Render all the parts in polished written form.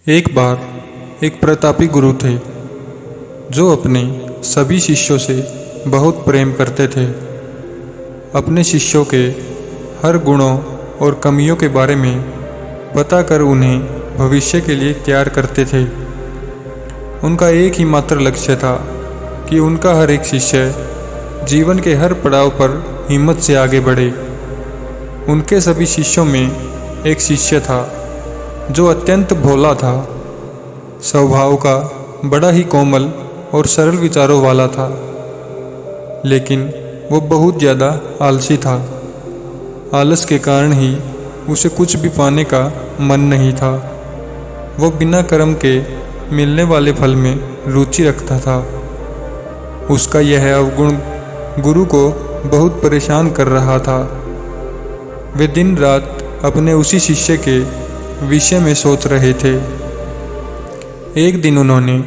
एक बार एक प्रतापी गुरु थे जो अपने सभी शिष्यों से बहुत प्रेम करते थे। अपने शिष्यों के हर गुणों और कमियों के बारे में बताकर उन्हें भविष्य के लिए तैयार करते थे। उनका एक ही मात्र लक्ष्य था कि उनका हर एक शिष्य जीवन के हर पड़ाव पर हिम्मत से आगे बढ़े। उनके सभी शिष्यों में एक शिष्य था जो अत्यंत भोला था, स्वभाव का बड़ा ही कोमल और सरल विचारों वाला था, लेकिन वो बहुत ज़्यादा आलसी था। आलस के कारण ही उसे कुछ भी पाने का मन नहीं था। वो बिना कर्म के मिलने वाले फल में रुचि रखता था। उसका यह अवगुण गुरु को बहुत परेशान कर रहा था। वे दिन रात अपने उसी शिष्य के विषय में सोच रहे थे। एक दिन उन्होंने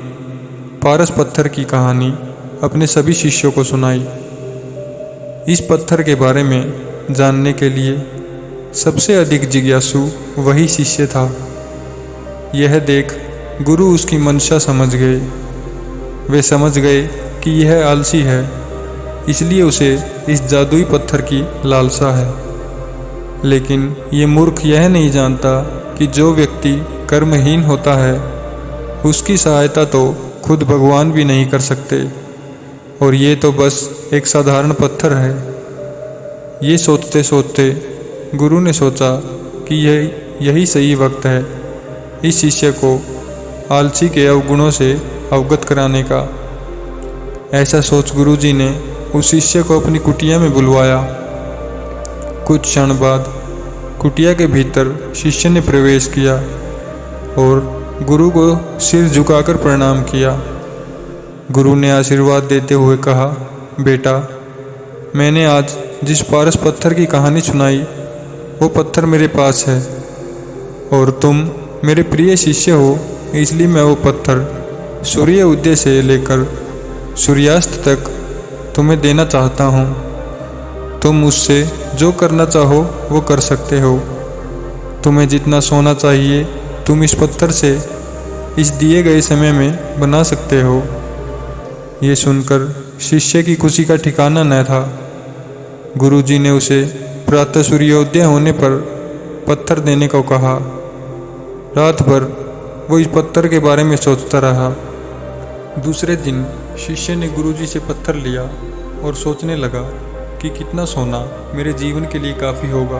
पारस पत्थर की कहानी अपने सभी शिष्यों को सुनाई। इस पत्थर के बारे में जानने के लिए सबसे अधिक जिज्ञासु वही शिष्य था। यह देख गुरु उसकी मंशा समझ गए। वे समझ गए कि यह आलसी है, इसलिए उसे इस जादुई पत्थर की लालसा है। लेकिन ये मूर्ख यह नहीं जानता कि जो व्यक्ति कर्महीन होता है उसकी सहायता तो खुद भगवान भी नहीं कर सकते, और ये तो बस एक साधारण पत्थर है। ये सोचते सोचते गुरु ने सोचा कि यही सही वक्त है इस शिष्य को आलसी के अवगुणों से अवगत कराने का। ऐसा सोच गुरुजी ने उस शिष्य को अपनी कुटिया में बुलवाया। कुछ क्षण बाद कुटिया के भीतर शिष्य ने प्रवेश किया और गुरु को सिर झुकाकर प्रणाम किया। गुरु ने आशीर्वाद देते हुए कहा, बेटा, मैंने आज जिस पारस पत्थर की कहानी सुनाई वो पत्थर मेरे पास है, और तुम मेरे प्रिय शिष्य हो, इसलिए मैं वो पत्थर सूर्य उदय से लेकर सूर्यास्त तक तुम्हें देना चाहता हूँ। तुम उससे जो करना चाहो वो कर सकते हो। तुम्हें जितना सोना चाहिए तुम इस पत्थर से इस दिए गए समय में बना सकते हो। ये सुनकर शिष्य की खुशी का ठिकाना न था। गुरुजी ने उसे प्रातः सूर्योदय होने पर पत्थर देने को कहा। रात भर वो इस पत्थर के बारे में सोचता रहा। दूसरे दिन शिष्य ने गुरुजी से पत्थर लिया और सोचने लगा कि कितना सोना मेरे जीवन के लिए काफ़ी होगा,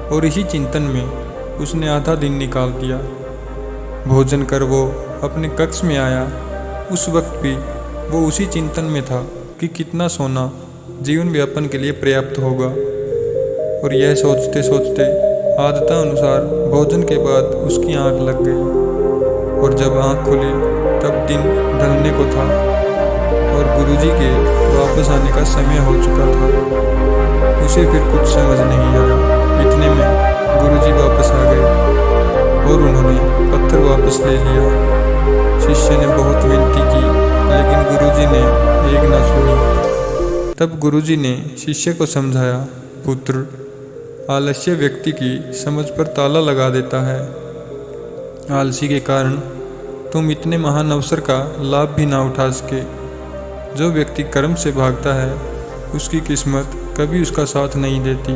और इसी चिंतन में उसने आधा दिन निकाल दिया। भोजन कर वो अपने कक्ष में आया। उस वक्त भी वो उसी चिंतन में था कि कितना सोना जीवन व्यापन के लिए पर्याप्त होगा, और यह सोचते सोचते आदतानुसार भोजन के बाद उसकी आंख लग गई, और जब आंख खुली तब दिन ढलने को था और गुरुजी के वापस आने का समय हो चुका था। उसे फिर कुछ समझ नहीं आया। इतने में गुरुजी वापस आ गए और उन्होंने पत्थर वापस ले लिया। शिष्य ने बहुत विनती की, लेकिन गुरुजी ने एक ना सुनी। तब गुरुजी ने शिष्य को समझाया, पुत्र, आलस्य व्यक्ति की समझ पर ताला लगा देता है। आलसी के कारण तुम इतने महान अवसर का लाभ भी ना उठा सके। जो व्यक्ति कर्म से भागता है उसकी किस्मत कभी उसका साथ नहीं देती।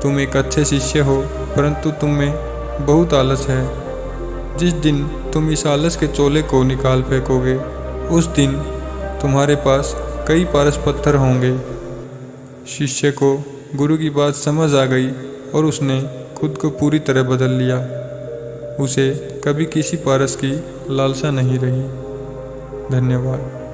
तुम एक अच्छे शिष्य हो, परंतु तुम में बहुत आलस है। जिस दिन तुम इस आलस के चोले को निकाल फेंकोगे उस दिन तुम्हारे पास कई पारस पत्थर होंगे। शिष्य को गुरु की बात समझ आ गई और उसने खुद को पूरी तरह बदल लिया। उसे कभी किसी पारस की लालसा नहीं रही। धन्यवाद।